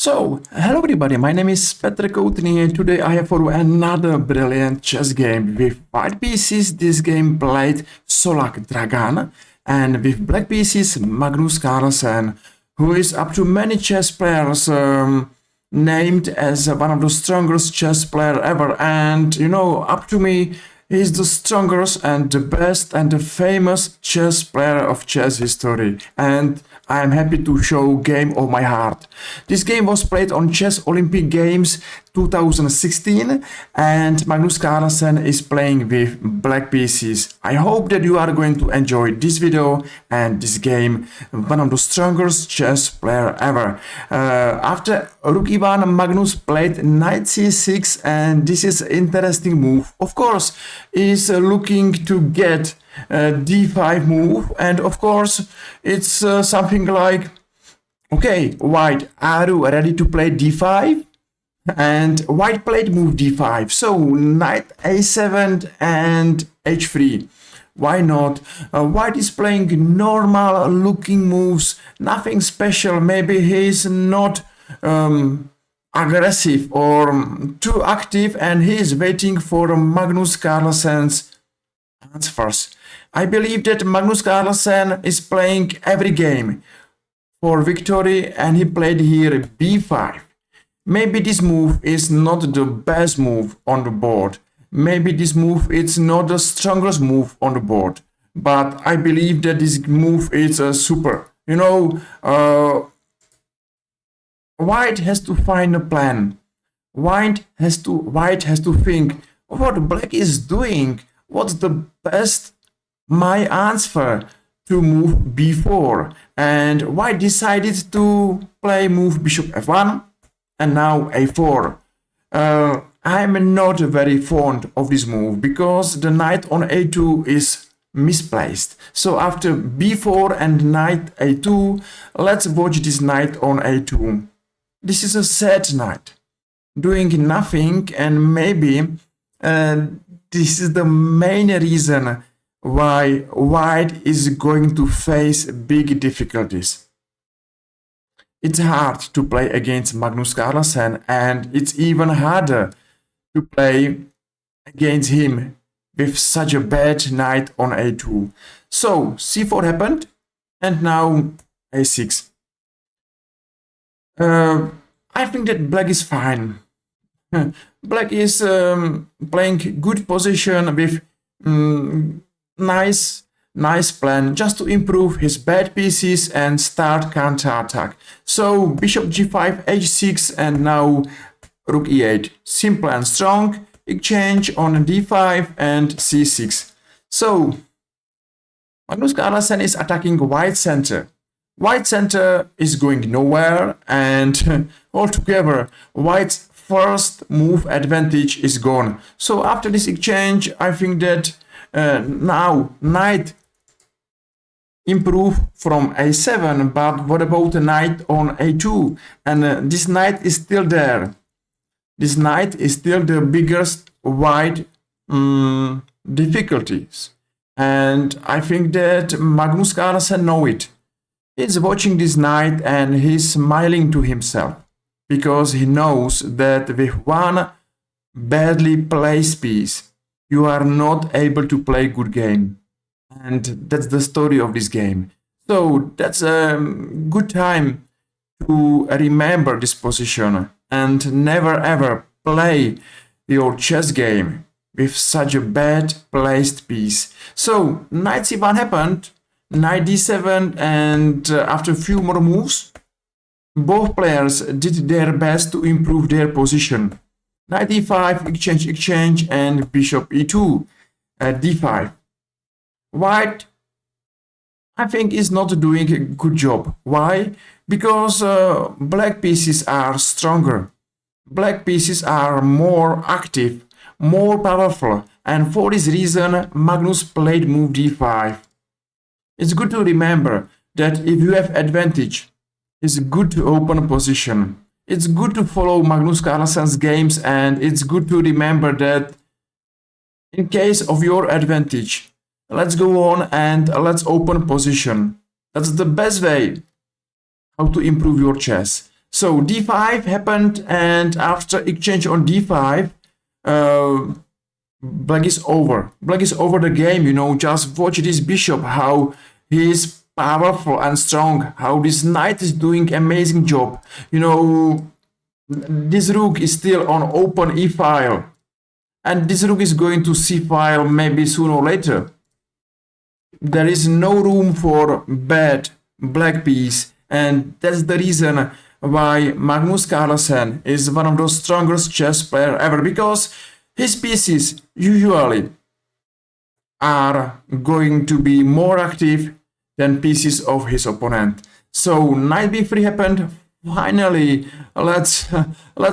Hello everybody, my name is Petr Koutný and today I have for you another brilliant chess game. With white pieces, this game played Solak Dragan, and with black pieces, Magnus Carlsen, who is up to many chess players named as one of the strongest chess player ever. And you know, up to me, he's the strongest and the best and the famous chess player of chess history. And I am happy to show game of my heart. This game was played on Chess Olympic Games 2016 and Magnus Carlsen is playing with black pieces. I hope that you are going to enjoy this video and this game, one of the strongest chess player ever. After rook e1, Magnus played knight c6 and this is an interesting move. Of course, is looking to get d5 move, and of course it's something like, okay, white, are you ready to play d5? And white played move d5, so knight a7 and h3. Why not? White is playing normal looking moves, nothing special. Maybe he's not aggressive or too active and he is waiting for Magnus Carlsen's answers. I believe that Magnus Carlsen is playing every game for victory and he played here b5. Maybe this move is not the best move on the board. Maybe this move is not the strongest move on the board. But I believe that this move is super. You know, white has to find a plan. White has to think what black is doing. What's the best my answer to move b4, and white decided to play move bishop f1 and now a4. I'm not very fond of this move because the knight on a2 is misplaced. So after b4 and knight a2, let's watch this knight on a2. This is a sad knight doing nothing, and maybe this is the main reason why white is going to face big difficulties. It's hard to play against Magnus Carlsen, and it's even harder to play against him with such a bad knight on a2. So c4 happened, and now a6. I think that black is fine. Black is playing good position with nice plan just to improve his bad pieces and start counter-attack. So bishop g5, h6, and now rook e8. Simple and strong. Exchange on d5 and c6. So Magnus Carlsen is attacking white center. White center is going nowhere, and altogether white's first move advantage is gone. So after this exchange, I think that now knight improve from a7, but what about the knight on a2? And this knight is still there. This knight is still the biggest white difficulties, and I think that Magnus Carlsen know it. He's watching this knight and he's smiling to himself because he knows that with one badly placed piece you are not able to play good game, and that's the story of this game. So that's a good time to remember this position and never ever play your chess game with such a bad placed piece. So knight c1 happened, knight d7, and after a few more moves both players did their best to improve their position. Knight e5, exchange, and bishop e2, d5. White, I think, is not doing a good job. Why? Because black pieces are stronger. Black pieces are more active, more powerful, and for this reason Magnus played move d5. It's good to remember that if you have advantage, it's good to open position. It's good to follow Magnus Carlsen's games, and it's good to remember that in case of your advantage, let's go on and let's open position. That's the best way how to improve your chess. So d5 happened, and after exchange on d5, black is over. Black is over the game, you know. Just watch this bishop, how he is powerful and strong, how this knight is doing amazing job. You know, this rook is still on open e file, and this rook is going to c file maybe sooner or later. There is no room for bad black piece, and that's the reason why Magnus Carlsen is one of the strongest chess players ever, because his pieces usually are going to be more active than pieces of his opponent. So knight b3 happened. Finally, let's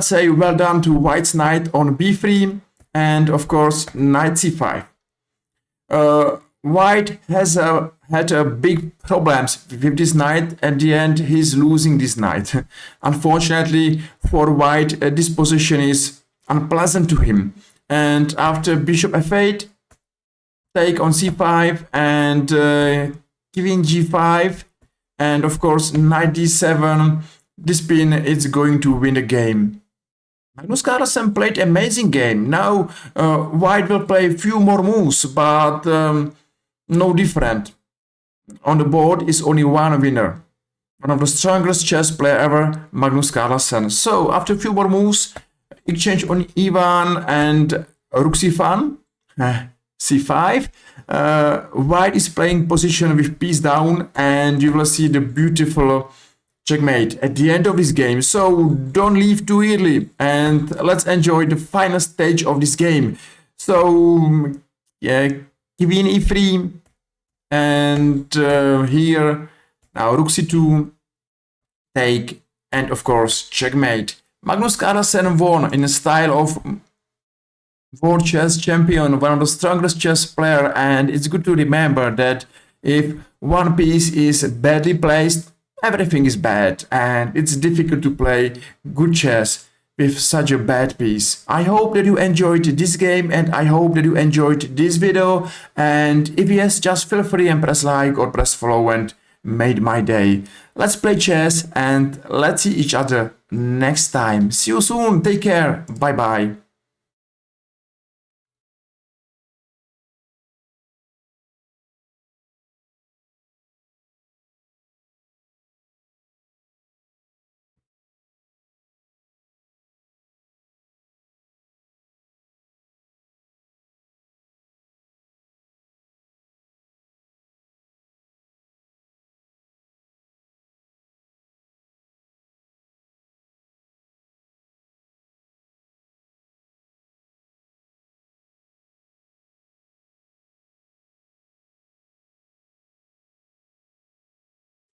say well done to white's knight on b3, and of course knight c5. White has had a big problems with this knight. At the end, he's losing this knight. Unfortunately for white, this position is unpleasant to him. And after bishop f8, take on c5, and queen g5, and of course knight d7, this pin is going to win the game. Magnus Carlsen played amazing game. Now white will play a few more moves, but no different. On the board is only one winner. One of the strongest chess player ever, Magnus Carlsen. So after a few more moves, exchange on e1 and rook c5. White is playing position with piece down, and you will see the beautiful checkmate at the end of this game. So don't leave too early, and let's enjoy the final stage of this game. So yeah, queen e3, and here now rook c2, take, and of course checkmate. Magnus Carlsen won in the style of world chess champion, one of the strongest chess player, and it's good to remember that if one piece is badly placed, everything is bad, and it's difficult to play good chess with such a bad piece. I hope that you enjoyed this game, and I hope that you enjoyed this video, and if yes, just feel free and press like or press follow and made my day. Let's play chess, and let's see each other next time. See you soon, take care, bye bye.